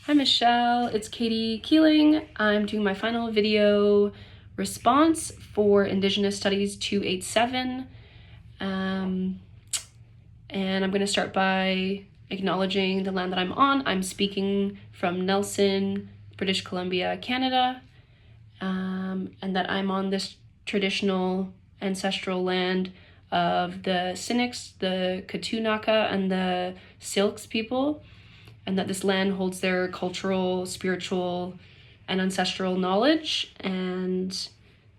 Hi Michelle, it's Katie Keeling. I'm doing my final video response for Indigenous Studies 287. And I'm going to start by acknowledging the land that I'm on. I'm speaking from Nelson, British Columbia, Canada, and that I'm on this traditional ancestral land of the Sinix, the Katunaka, and the Silks people, and that this land holds their cultural, spiritual, and ancestral knowledge, and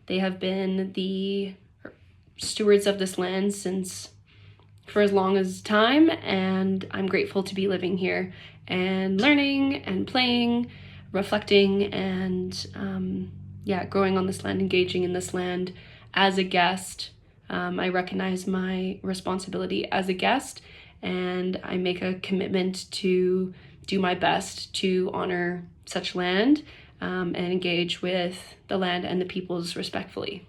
they have been the stewards of this land for as long as time, and I'm grateful to be living here and learning and playing, reflecting, and growing on this land, engaging in this land as a guest. I recognize my responsibility as a guest, and I make a commitment to do my best to honor such land and engage with the land and the peoples respectfully.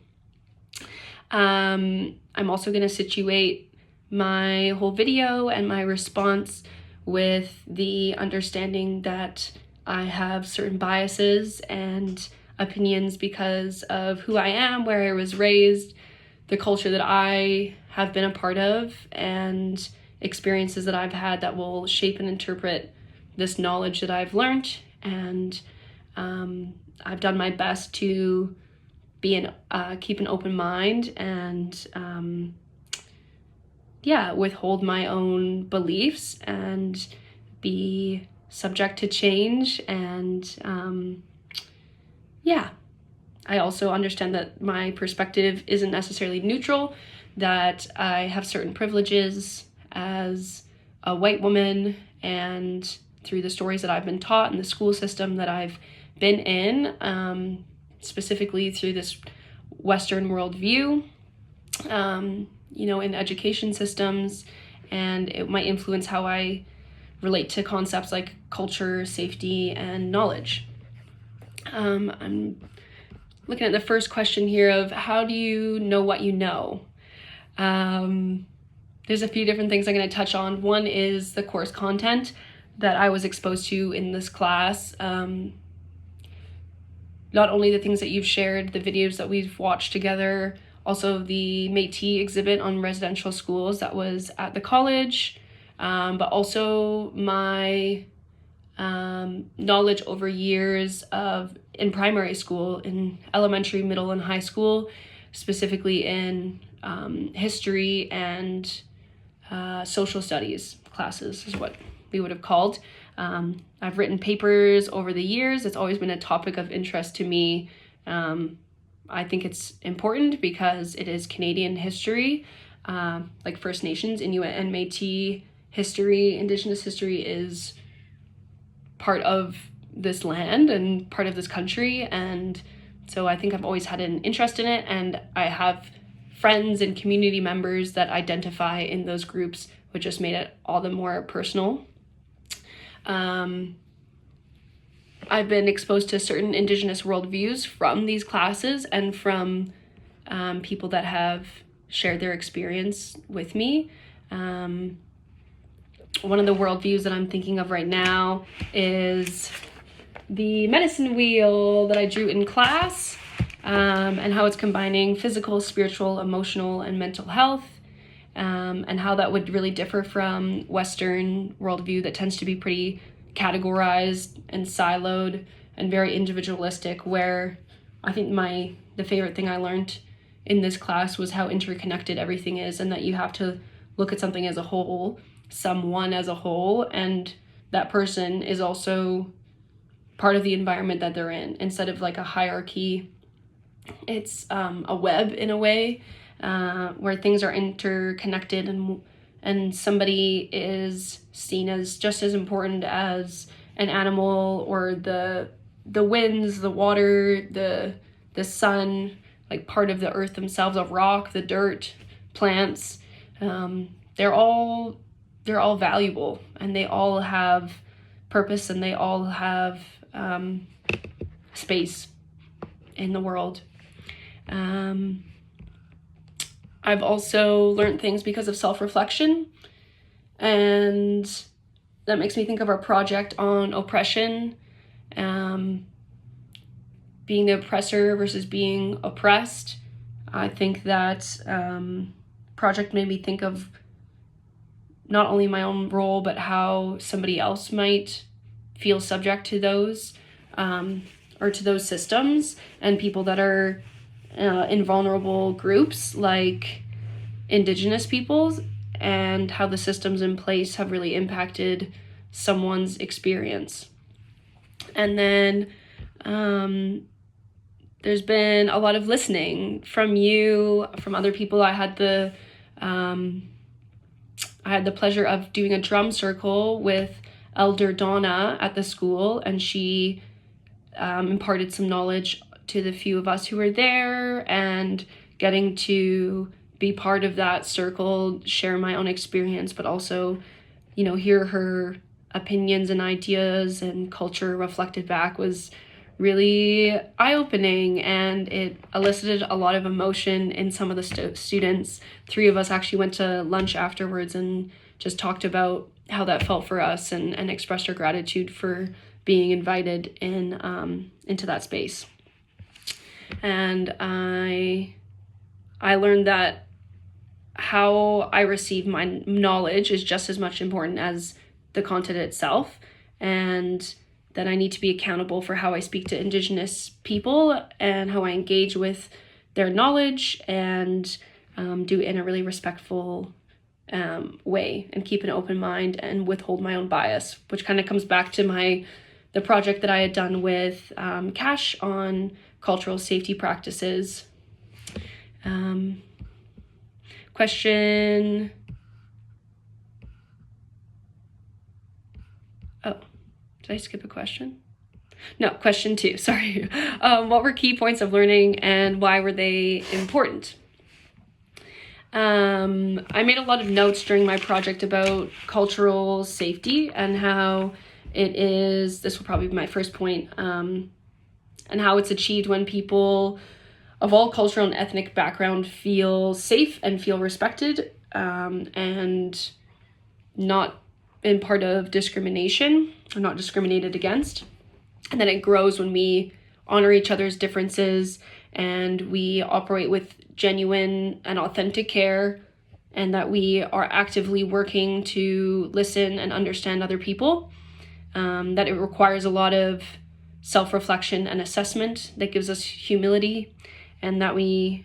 I'm also going to situate my whole video and my response with the understanding that I have certain biases and opinions because of who I am, where I was raised, the culture that I have been a part of, and experiences that I've had that will shape and interpret this knowledge that I've learned. And I've done my best to keep an open mind and withhold my own beliefs and be subject to change. And I also understand that my perspective isn't necessarily neutral, that I have certain privileges as a white woman, and through the stories that I've been taught in the school system that I've been in, specifically through this Western worldview, in education systems, and it might influence how I relate to concepts like culture, safety, and knowledge. I'm looking at the first question here of how do you know what you know? There's a few different things I'm going to touch on. One is the course content that I was exposed to in this class. Not only the things that you've shared, the videos that we've watched together, also the Métis exhibit on residential schools that was at the college, but also my knowledge over years in primary school, in elementary, middle, and high school, specifically in history and social studies classes is what we would have called. I've written papers over the years. It's always been a topic of interest to me. I think it's important because it is Canadian history, like First Nations, Inuit, and Métis history. Indigenous history is part of this land and part of this country, and so I think I've always had an interest in it, and I have friends and community members that identify in those groups, which just made it all the more personal. I've been exposed to certain Indigenous worldviews from these classes and from people that have shared their experience with me. One of the worldviews that I'm thinking of right now is the medicine wheel that I drew in class, and how it's combining physical, spiritual, emotional, and mental health, and how that would really differ from Western worldview that tends to be pretty categorized and siloed and very individualistic, where I think the favorite thing I learned in this class was how interconnected everything is, and that you have to look at something as a whole, someone as a whole, and that person is also part of the environment that they're in. Instead of like a hierarchy, it's a web in a way, where things are interconnected, and somebody is seen as just as important as an animal, or the winds, the water, the sun, like part of the earth themselves, a rock, the dirt, plants. They're all valuable, and they all have purpose, and they all have space in the world. I've also learned things because of self-reflection, and that makes me think of our project on oppression, being the oppressor versus being oppressed. I think that project made me think of not only my own role, but how somebody else might feel subject to those, or to those systems, and people that are in vulnerable groups like Indigenous peoples, and how the systems in place have really impacted someone's experience. And then there's been a lot of listening from you, from other people. I had the pleasure of doing a drum circle with Elder Donna at the school, and she imparted some knowledge to the few of us who were there, and getting to be part of that circle, share my own experience, but also, hear her opinions and ideas and culture reflected back was really eye-opening, and it elicited a lot of emotion in some of the students. 3 of us actually went to lunch afterwards and just talked about how that felt for us, and expressed our gratitude for being invited into that space. And I learned that how I receive my knowledge is just as much important as the content itself, and that I need to be accountable for how I speak to Indigenous people and how I engage with their knowledge, and do it in a really respectful way, and keep an open mind and withhold my own bias, which kind of comes back to the project that I had done with Cash on cultural safety practices. Question. Oh, did I skip a question? No, question 2, sorry. What were key points of learning, and why were they important? I made a lot of notes during my project about cultural safety, and how this will probably be my first point, and how it's achieved when people of all cultural and ethnic background feel safe and feel respected, and not in part of discrimination, or not discriminated against. And then it grows when we honor each other's differences, and we operate with genuine and authentic care, and that we are actively working to listen and understand other people. That it requires a lot of self-reflection and assessment that gives us humility, and that we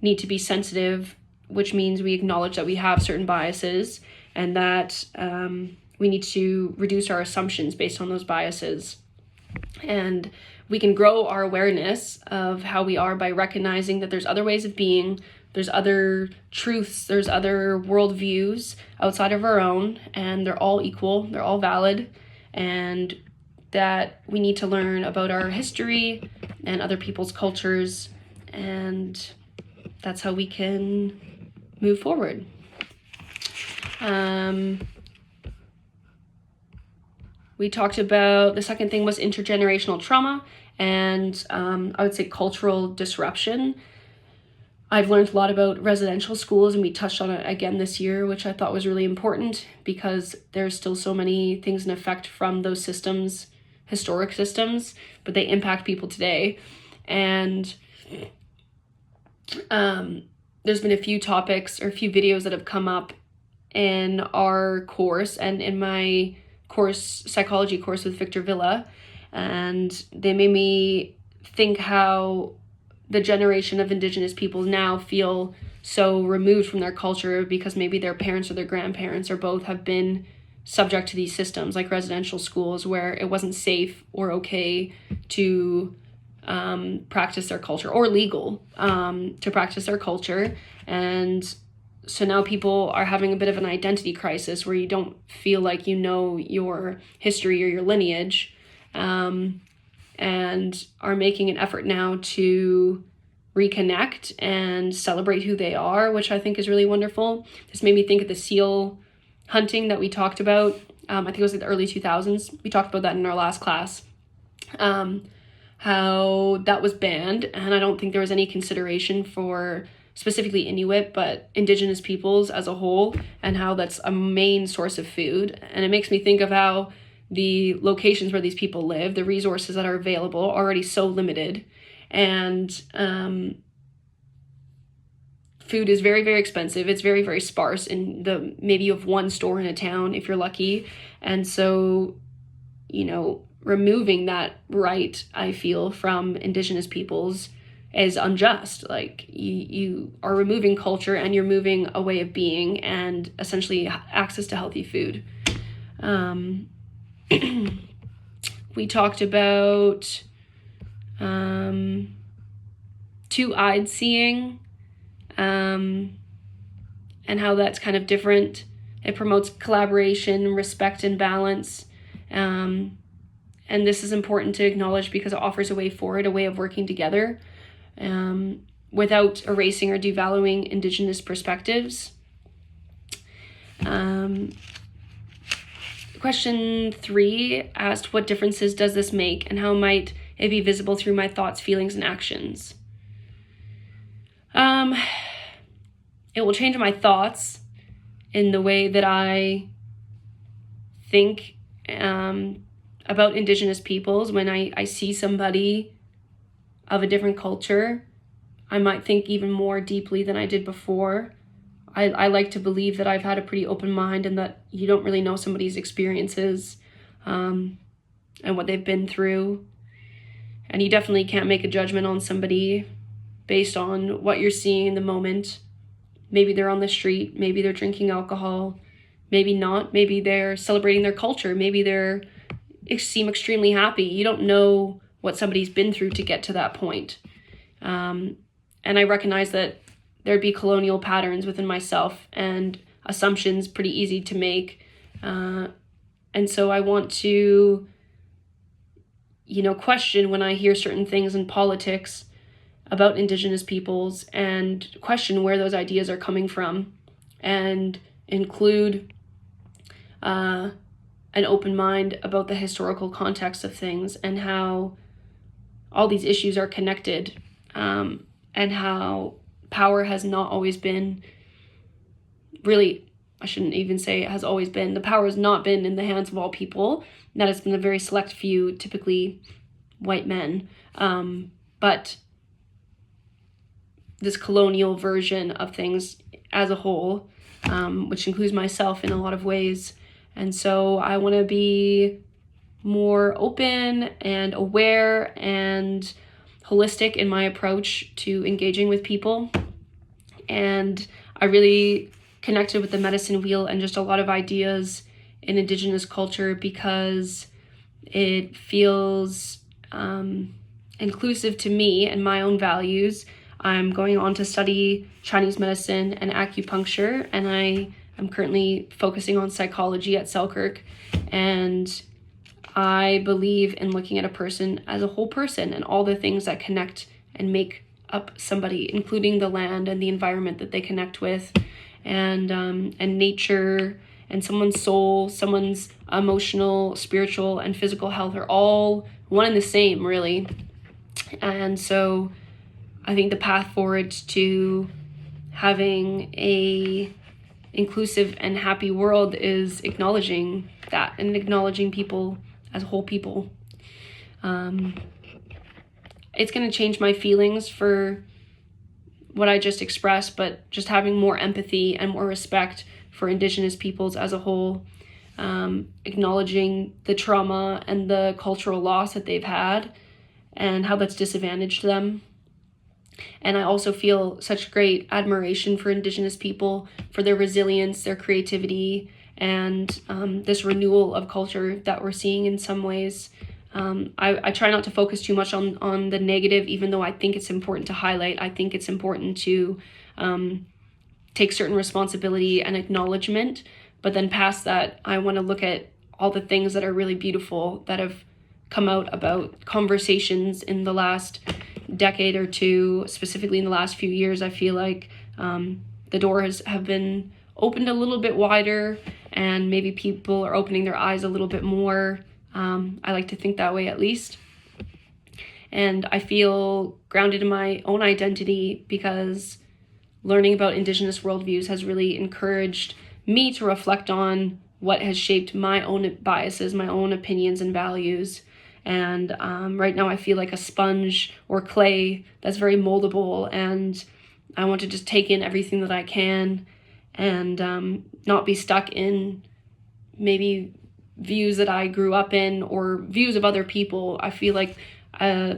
need to be sensitive, which means we acknowledge that we have certain biases, and that we need to reduce our assumptions based on those biases. And we can grow our awareness of how we are by recognizing that there's other ways of being, there's other truths, there's other worldviews outside of our own, and they're all equal, they're all valid, and that we need to learn about our history and other people's cultures, and that's how we can move forward. We talked about, the second thing was intergenerational trauma, and I would say cultural disruption. I've learned a lot about residential schools, and we touched on it again this year, which I thought was really important, because there's still so many things in effect from those systems, historic systems, but they impact people today. And there's been a few topics or a few videos that have come up in our course and in my course, psychology course with Victor Villa, and they made me think how the generation of Indigenous people now feel so removed from their culture because maybe their parents or their grandparents or both have been subject to these systems like residential schools where it wasn't safe or okay to practice their culture, or legal to practice their culture. And so now people are having a bit of an identity crisis where you don't feel like you know your history or your lineage, and are making an effort now to reconnect and celebrate who they are, which I think is really wonderful. This made me think of the seal hunting that we talked about. I think it was like the early 2000s. We talked about that in our last class, how that was banned, and I don't think there was any consideration for specifically Inuit, but Indigenous peoples as a whole, and how that's a main source of food. And it makes me think of how the locations where these people live, the resources that are available, are already so limited. And food is very, very expensive. It's very, very sparse. And maybe you have one store in a town if you're lucky. And so, removing that right, I feel, from Indigenous peoples is unjust. Like, you are removing culture, and you're moving a way of being and essentially access to healthy food. We talked about two-eyed seeing, and how that's kind of different. It promotes collaboration, respect, and balance. And this is important to acknowledge because it offers a way forward, a way of working together, without erasing or devaluing Indigenous perspectives. Question 3 asked, what differences does this make, and how might it be visible through my thoughts, feelings, and actions? It will change my thoughts in the way that I think about Indigenous peoples. When I see somebody of a different culture, I might think even more deeply than I did before. I like to believe that I've had a pretty open mind, and that you don't really know somebody's experiences and what they've been through. And you definitely can't make a judgment on somebody based on what you're seeing in the moment. Maybe they're on the street, maybe they're drinking alcohol, maybe not, maybe they're celebrating their culture, maybe they seem extremely happy. You don't know what somebody's been through to get to that point. And I recognize that there'd be colonial patterns within myself and assumptions pretty easy to make. And so I want to, question when I hear certain things in politics about Indigenous peoples, and question where those ideas are coming from, and include an open mind about the historical context of things, and how all these issues are connected, and how power has not always been, really, I shouldn't even say it has always been, the power has not been in the hands of all people, that it's been a very select few, typically white men, but this colonial version of things as a whole, which includes myself in a lot of ways. And so I want to be more open and aware and holistic in my approach to engaging with people. And I really connected with the medicine wheel and just a lot of ideas in Indigenous culture because it feels inclusive to me and my own values. I'm going on to study Chinese medicine and acupuncture, and I am currently focusing on psychology at Selkirk. And I believe in looking at a person as a whole person and all the things that connect and make up somebody, including the land and the environment that they connect with, and nature, and someone's soul, someone's emotional, spiritual, and physical health are all one and the same, really. And so I think the path forward to having a inclusive and happy world is acknowledging that, and acknowledging people as whole people. It's going to change my feelings for what I just expressed, but just having more empathy and more respect for Indigenous peoples as a whole, acknowledging the trauma and the cultural loss that they've had and how that's disadvantaged them. And I also feel such great admiration for Indigenous people, for their resilience, their creativity, and this renewal of culture that we're seeing in some ways. I try not to focus too much on the negative, even though I think it's important to highlight. I think it's important to take certain responsibility and acknowledgement. But then past that, I want to look at all the things that are really beautiful that have come out about conversations in the last decade or two, specifically in the last few years. I feel like the doors have been opened a little bit wider, and maybe people are opening their eyes a little bit more. I like to think that way, at least. And I feel grounded in my own identity because learning about Indigenous worldviews has really encouraged me to reflect on what has shaped my own biases, my own opinions and values. And right now I feel like a sponge or clay that's very moldable, and I want to just take in everything that I can and not be stuck in maybe views that I grew up in or views of other people. I feel like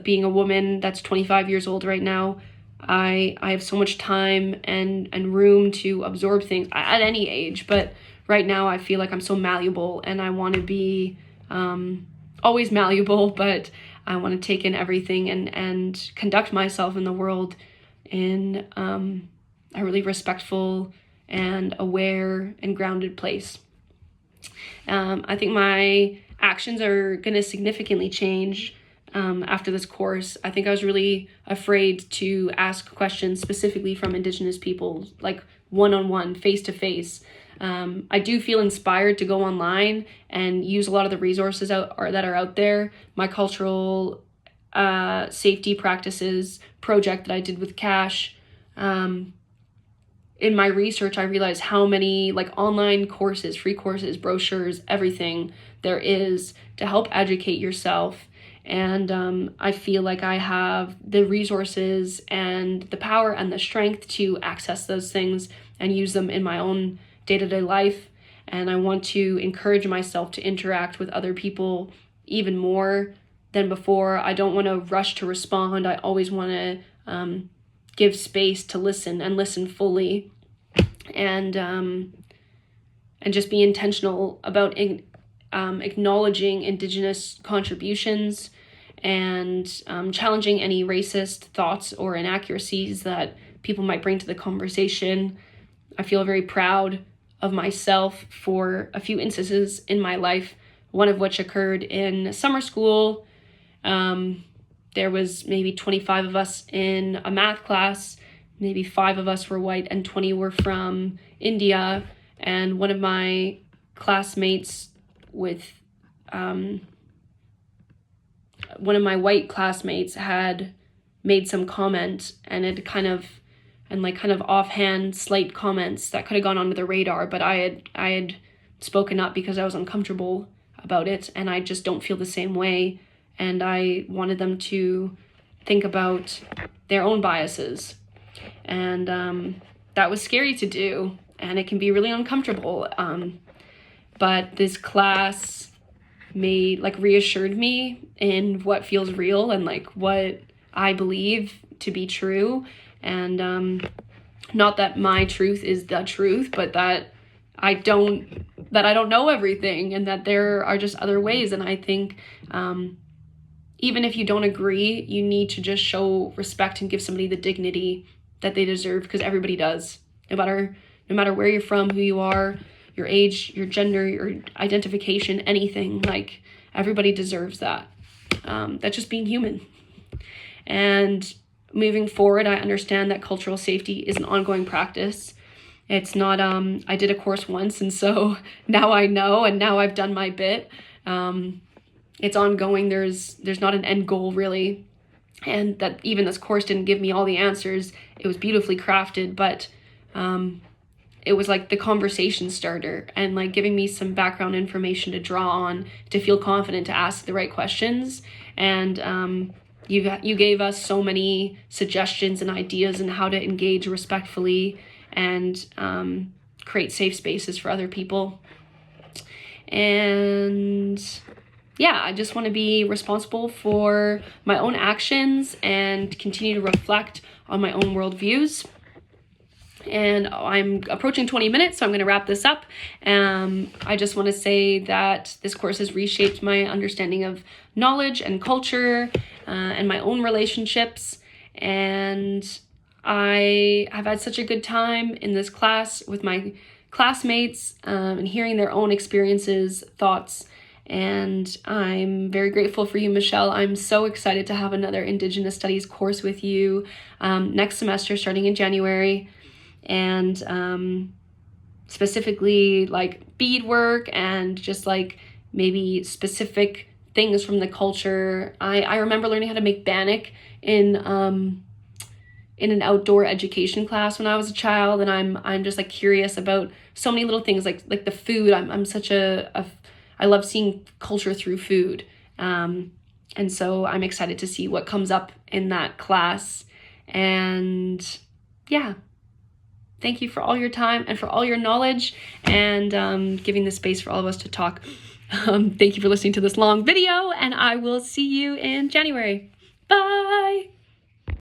being a woman that's 25 years old right now, I have so much time and room to absorb things at any age, but right now I feel like I'm so malleable, and I want to be always malleable, but I want to take in everything and conduct myself in the world in a really respectful and aware and grounded place. I think my actions are going to significantly change after this course. I think I was really afraid to ask questions specifically from Indigenous people, like one-on-one, face-to-face. I do feel inspired to go online and use a lot of the resources that are out there. My cultural safety practices project that I did with Cash. In my research, I realized how many like online courses, free courses, brochures, everything there is to help educate yourself. And I feel like I have the resources and the power and the strength to access those things and use them in my own day-to-day life. And I want to encourage myself to interact with other people even more than before. I don't want to rush to respond. I always want to give space to listen and listen fully, and just be intentional about acknowledging Indigenous contributions and challenging any racist thoughts or inaccuracies that people might bring to the conversation. I feel very proud of myself for a few instances in my life, one of which occurred in summer school. There was maybe 25 of us in a math class, maybe 5 of us were white and 20 were from India. And one of my classmates one of my white classmates had made some comment, and it kind of offhand slight comments that could have gone under the radar, but I had spoken up because I was uncomfortable about it, and I just don't feel the same way. And I wanted them to think about their own biases. And that was scary to do, and it can be really uncomfortable. But this class reassured me in what feels real and what I believe to be true. And not that my truth is the truth, but that I don't know everything, and that there are just other ways. And I think even if you don't agree, you need to just show respect and give somebody the dignity that they deserve, because everybody does. No matter where you're from, who you are, your age, your gender, your identification, anything, everybody deserves that. That's just being human. And moving forward, I understand that cultural safety is an ongoing practice. It's not, I did a course once, and so now I know, and now I've done my bit. It's ongoing. There's not an end goal, really. And that even this course didn't give me all the answers. It was beautifully crafted, but it was like the conversation starter, and giving me some background information to draw on to feel confident to ask the right questions. And you gave us so many suggestions and ideas on how to engage respectfully and create safe spaces for other people. And yeah, I just want to be responsible for my own actions and continue to reflect on my own worldviews. And I'm approaching 20 minutes, so I'm going to wrap this up. I just want to say that this course has reshaped my understanding of knowledge and culture and my own relationships. And I have had such a good time in this class with my classmates and hearing their own experiences, thoughts. And I'm very grateful for you, Michelle. I'm so excited to have another Indigenous Studies course with you next semester, starting in January. And specifically beadwork and just maybe specific things from the culture. I remember learning how to make bannock in in an outdoor education class when I was a child, and I'm just like curious about so many little things like the food. I'm such I love seeing culture through food. And so I'm excited to see what comes up in that class. And yeah, thank you for all your time and for all your knowledge, and giving the space for all of us to talk. Thank you for listening to this long video, and I will see you in January. Bye!